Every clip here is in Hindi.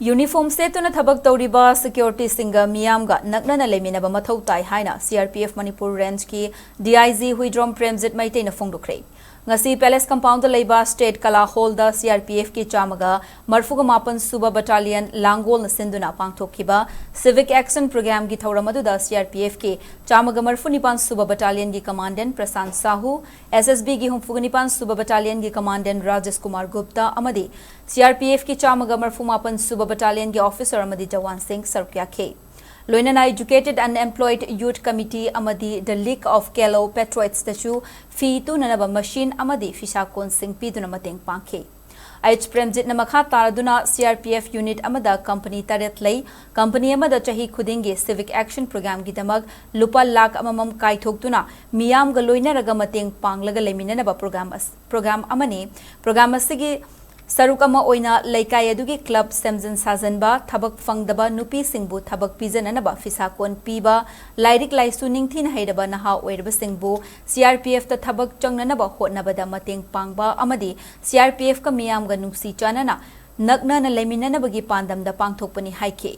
यूनिफॉर्म सेतुना थबक तौरिबा सिक्योरिटी सिंगा मियामगा नकनना लेमिनबा मथौ ताई हाइना सीआरपीएफ मणिपुर रेंज की डीआईजी हुइड्रोम प्रेमजित मैतेई न फोंदोखरे ngasi पैलेस कंपाउंड लेबा स्टेट कला हॉल दा सीआरपीएफ की चामगा मरफुगा मापन सुबा बटालियन लांगोल न सिंधुना पांगथोखिबा सिविक एक्शन प्रोग्राम की थौरम अदुदा सीआरपीएफ के चामगा मरफु निपान सुबा बटालियन की कमांडेंट प्रशांत साहू एसएसबी की हुंफुगा निपान सुबा बटालियन की कमांडेंट राजेश कुमार गुप्ता अमदी सीआरपीएफ की चामगा मरफु मापन सुबा बटालियन की ऑफिसर अमदी जवान सिंह सरक्याखे लोइनना एजुकेटेड अनएम्प्लॉयड यूथ कमिटी अमदी द लीग ऑफ केलो पेट्रोइट्स तसु फी तुननब मशीन अमदी फिसाकोन सिंह पीदुना मतेंग पांखे एच प्रेमजित न मखा तारदुना सीआरपीएफ यूनिट अमदा कंपनी तरेत लई कंपनी अमदा चही खुदिंगे सिविक एक्शन प्रोग्राम की दमक लुपा लाख अममम काइथोक्तुना मियामगा लोइनरगा मतेंग पांगलगा लेमिननब प्रोग्राम अमने प्रोग्राम असगी सरुक अमा ओइना लैकाय अदुगी क्लब सेमजन साजनबा थबक फंगदबा नुपी सिंगबु थबक पिजननबा फिसाकोन पीबा लाइरिक लाइसु निंगथिन हैदबा नहा ओइरबा सिंगबु सीआरपीएफ ता थबक चंगननबा होटनबदा मतेंग पांगबा अमदी सीआरपीएफ का मियामगा नुक्सी चानना नकनना लेमिननबगी पांदमदा पांगथोकपनि हाइखे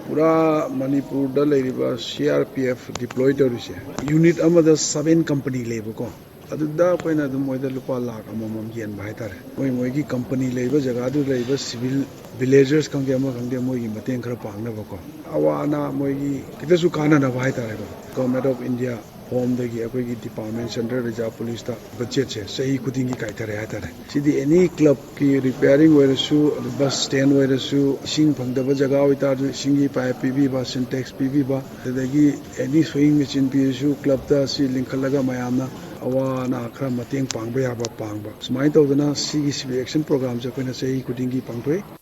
पूरा मणिपुर दा लेरिबा सीआरपीएफ डिप्लॉय तौरिसे यूनिट अमदा 7 कंपनी लेबको अदुदा कोइना दुम मोइदा लुपा लाख अममम येन भाई तारे मोइ मोइगी कंपनी लेबा जगह दु लेबा सिविल विलेजर्स कंगे अमा कंगे मोइगी मतेंग खरा पांगनबको अवाना मोइगी कितसु काना ना भाई तारे गवर्नमेंट ऑफ इंडिया होम दगी अकोगी डिपार्टमेंट सेंट्रल रिजर्व पुलिस ता बजट से सही खुदिंगी काइतरे हाइतरे सिदी एनी क्लब की रिपेयरिंग वरसु बस स्टैंड वरसु सिंग फंगदबा जगह होइता सिंगी पाइप पीबी बा सिंटेक्स पीबी बा दगी एनी स्विंग मशीन पीसु क्लब ता सि लिंखलगा मयामना अवाना खरा मतेंग पांगबा याबा पांगबा सुमाइ तौदना सिगी सिविक एक्शन प्रोग्राम से कोइना सही खुदिंगी पांगथोय